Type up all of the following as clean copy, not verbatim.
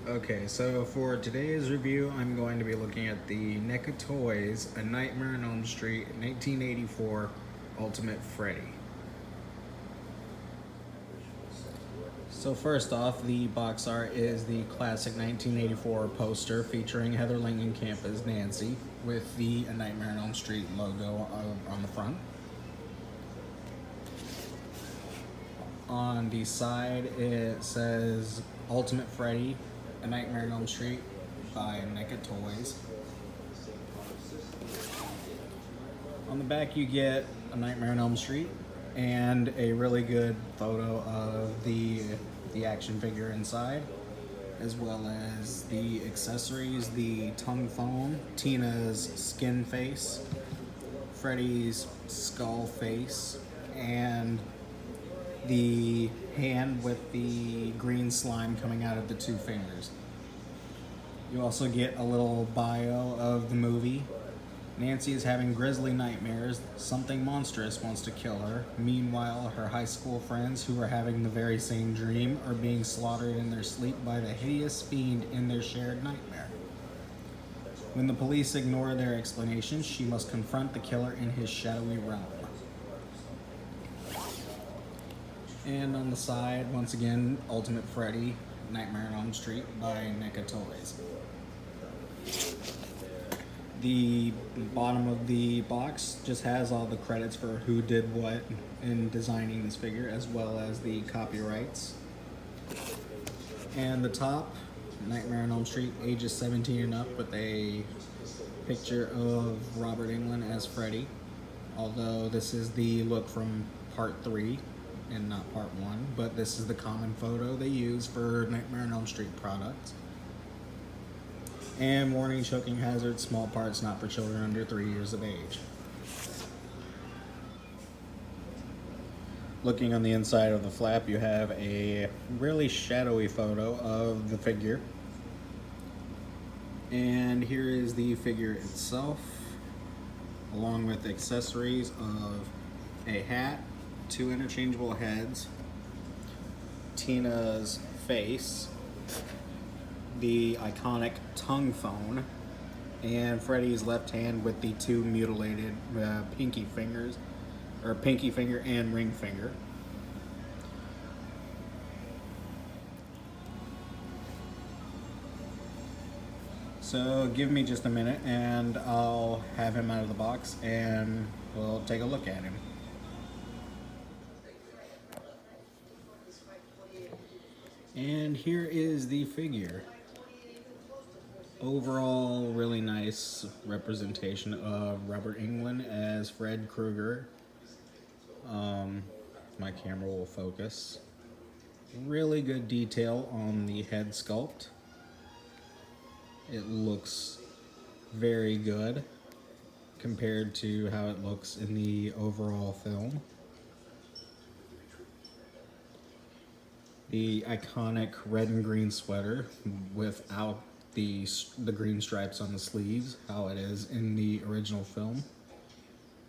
Okay, so for today's review, I'm going to be looking at the NECA Toys A Nightmare on Elm Street 1984 Ultimate Freddy. So first off, the box art is the classic 1984 poster featuring Heather Langenkamp as Nancy with the A Nightmare on Elm Street logo on the front. On the side, it says Ultimate Freddy, A Nightmare on Elm Street by NECA Toys. On the back, you get A Nightmare on Elm Street and a really good photo of the action figure inside, as well as the accessories, the tongue phone, Tina's skin face, Freddy's skull face, and the hand with the green slime coming out of the two fingers. You also get a little bio of the movie. Nancy is having grisly nightmares. Something monstrous wants to kill her. Meanwhile, her high school friends who are having the very same dream are being slaughtered in their sleep by the hideous fiend in their shared nightmare. When the police ignore their explanations, she must confront the killer in his shadowy realm. And on the side, once again, Ultimate Freddy, Nightmare on Elm Street by NECA Toys. The bottom of the box just has all the credits for who did what in designing this figure, as well as the copyrights. And the top, Nightmare on Elm Street, ages 17 and up, with a picture of Robert Englund as Freddy. Although this is the look from part 3 and not part 1, but this is the common photo they use for Nightmare on Elm Street products. And warning, choking hazard, small parts not for children under 3 years of age. Looking on the inside of the flap, you have a really shadowy photo of the figure. And here is the figure itself, along with accessories of a hat, 2 interchangeable heads, Tina's face, the iconic tongue phone, and Freddy's left hand with the 2 mutilated pinky fingers, or pinky finger and ring finger. So give me just a minute and I'll have him out of the box and we'll take a look at him. And here is the figure. Overall, really nice representation of Robert Englund as Fred Krueger. My camera will focus. Really good detail on the head sculpt. It looks very good compared to how it looks in the overall film. The iconic red and green sweater without the green stripes on the sleeves, how it is in the original film.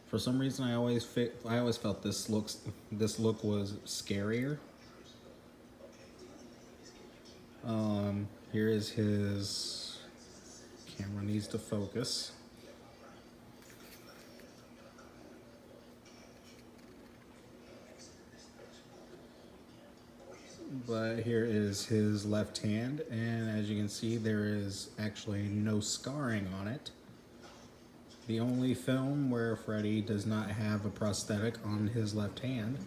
For some reason, I always felt this look was scarier. Here is his camera, needs to focus. But here is his left hand, and as you can see, there is actually no scarring on it. The only film where Freddy does not have a prosthetic on his left hand.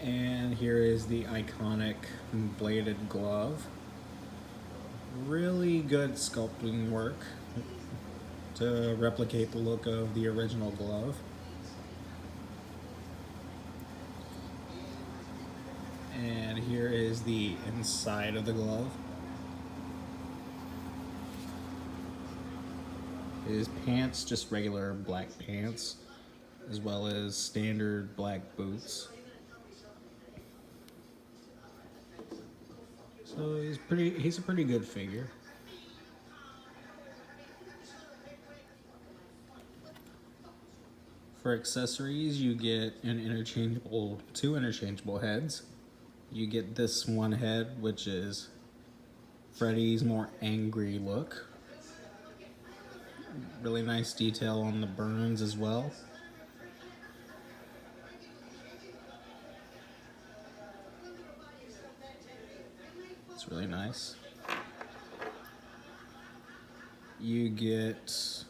And here is the iconic bladed glove. Really good sculpting work to replicate the look of the original glove. And here is the inside of the glove. His pants, just regular black pants, as well as standard black boots. So he's a pretty good figure. For accessories, you get 2 interchangeable heads. You get this one head, which is Freddy's more angry look. Really nice detail on the burns as well. It's really nice. You get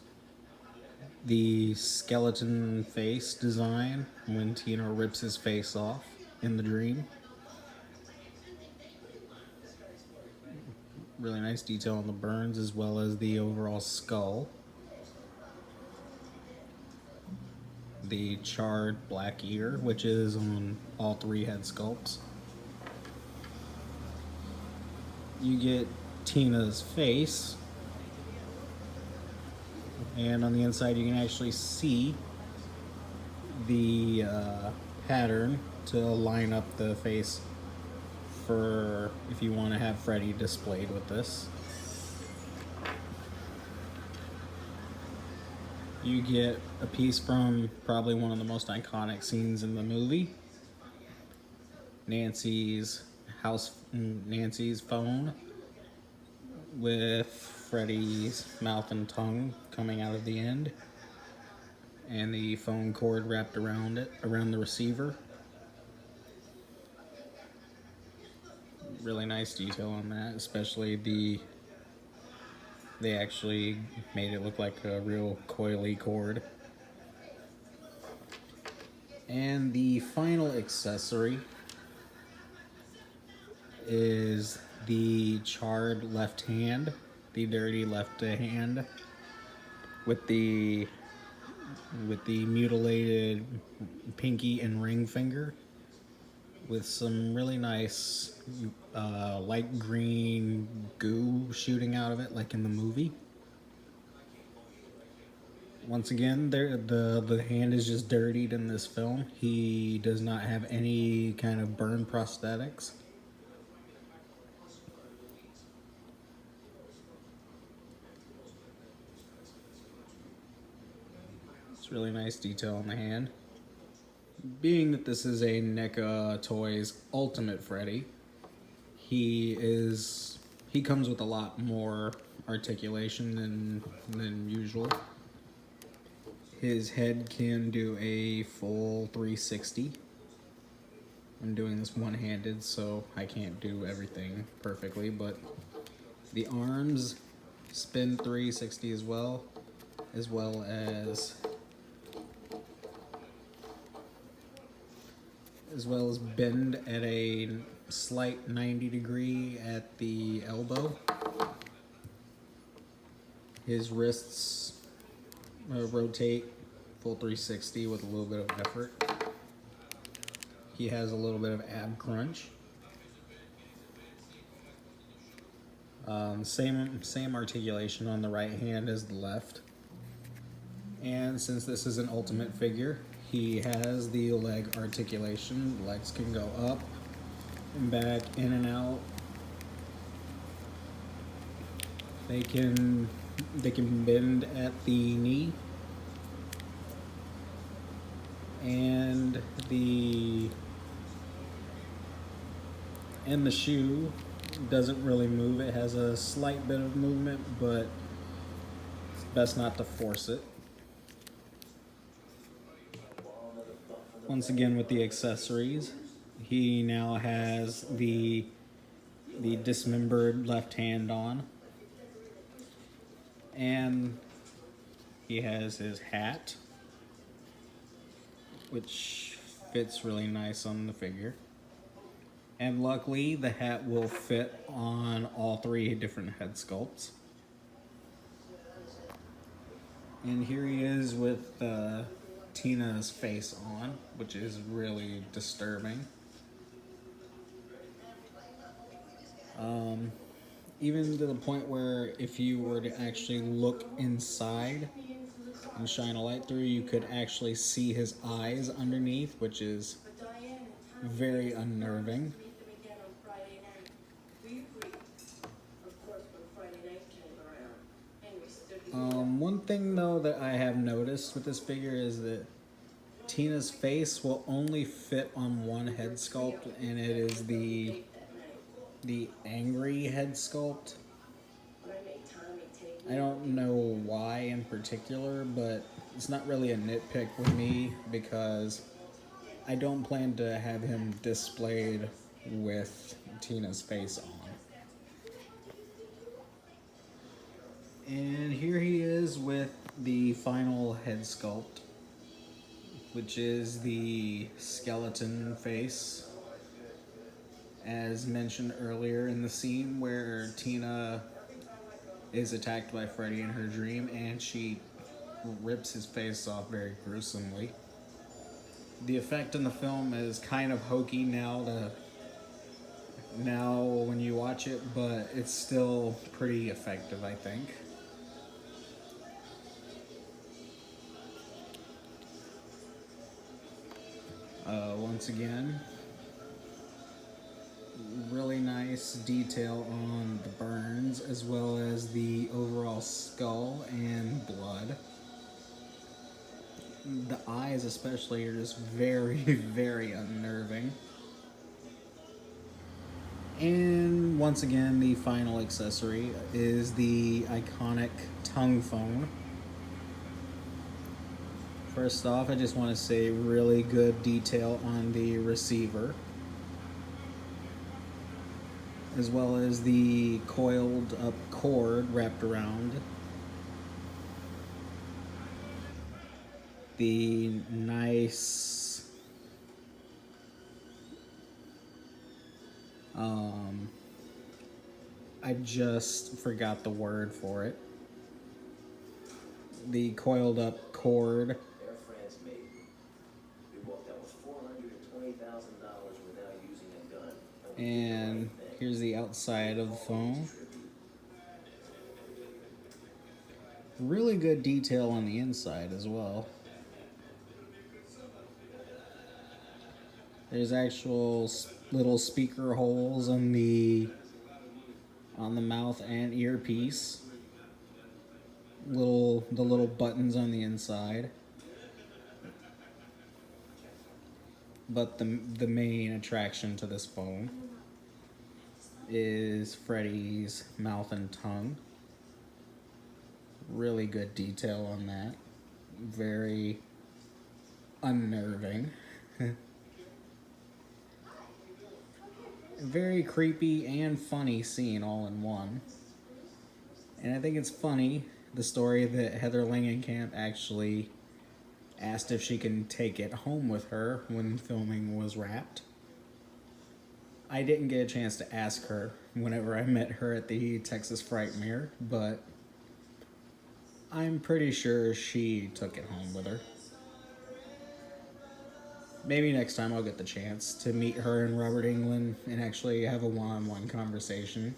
the skeleton face design when Tina rips his face off in the dream. Really nice detail on the burns as well as the overall skull. The charred black ear, which is on all three head sculpts. You get Tina's face, and on the inside you can actually see the pattern to line up the face for if you want to have Freddy displayed with this. You get a piece from probably one of the most iconic scenes in the movie. Nancy's phone with Freddy's mouth and tongue coming out of the end, and the phone cord wrapped around it, around the receiver. Really nice detail on that, especially they actually made it look like a real coily cord. And the final accessory is the charred left hand, the dirty left hand with the mutilated pinky and ring finger with some really nice light green goo shooting out of it like in the movie. Once again, the hand is just dirtied in this film. He does not have any kind of burn prosthetics. It's really nice detail on the hand. Being that this is a NECA Toys Ultimate Freddy, he comes with a lot more articulation than usual. His head can do a full 360. I'm doing this one-handed, so I can't do everything perfectly, but the arms spin 360 as well as bend at a slight 90 degree at the elbow. His wrists rotate full 360 with a little bit of effort. He has a little bit of ab crunch. Same articulation on the right hand as the left. And since this is an ultimate figure, he has the leg articulation. The legs can go up and back, in and out. They can bend at the knee, and the shoe doesn't really move. It has a slight bit of movement, but it's best not to force it. Once again, with the accessories, he now has the dismembered left hand on, and he has his hat, which fits really nice on the figure. And luckily, the hat will fit on all three different head sculpts. And here he is with Tina's face on, which is really disturbing. Even to the point where if you were to actually look inside and shine a light through, you could actually see his eyes underneath, which is very unnerving. One thing though that I have noticed with this figure is that Tina's face will only fit on one head sculpt, and it is the angry head sculpt. I don't know why in particular, but it's not really a nitpick with me because I don't plan to have him displayed with Tina's face on. And here he is with the final head sculpt, which is the skeleton face. As mentioned earlier in the scene where Tina is attacked by Freddy in her dream and she rips his face off very gruesomely. The effect in the film is kind of hokey now when you watch it, but it's still pretty effective, I think. Once again, really nice detail on the burns as well as the overall skull and blood. The eyes especially are just very, very unnerving. And once again, the final accessory is the iconic tongue phone. First off, I just want to say really good detail on the receiver, as well as the coiled up cord wrapped around. The nice I just forgot the word for it. The coiled up cord. And here's the outside of the phone. Really good detail on the inside as well. There's actual little speaker holes on the mouth and earpiece. The little buttons on the inside. But the main attraction to this phone is Freddy's mouth and tongue. Really good detail on that. Very unnerving. Very creepy and funny scene all in one. And I think it's funny, the story that Heather Langenkamp actually asked if she can take it home with her when filming was wrapped. I didn't get a chance to ask her whenever I met her at the Texas Frightmare, but I'm pretty sure she took it home with her. Maybe next time I'll get the chance to meet her and Robert Englund and actually have a one-on-one conversation.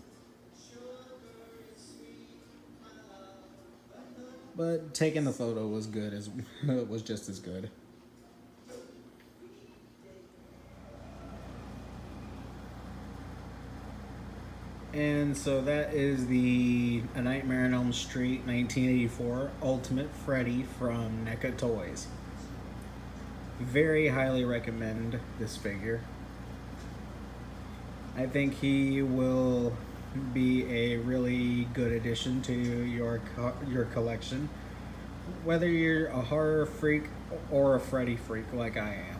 But taking the photo was good, it was just as good. And so that is the A Nightmare on Elm Street 1984 Ultimate Freddy from NECA Toys. Very highly recommend this figure. I think he will be a really good addition to your collection, whether you're a horror freak or a Freddy freak like I am.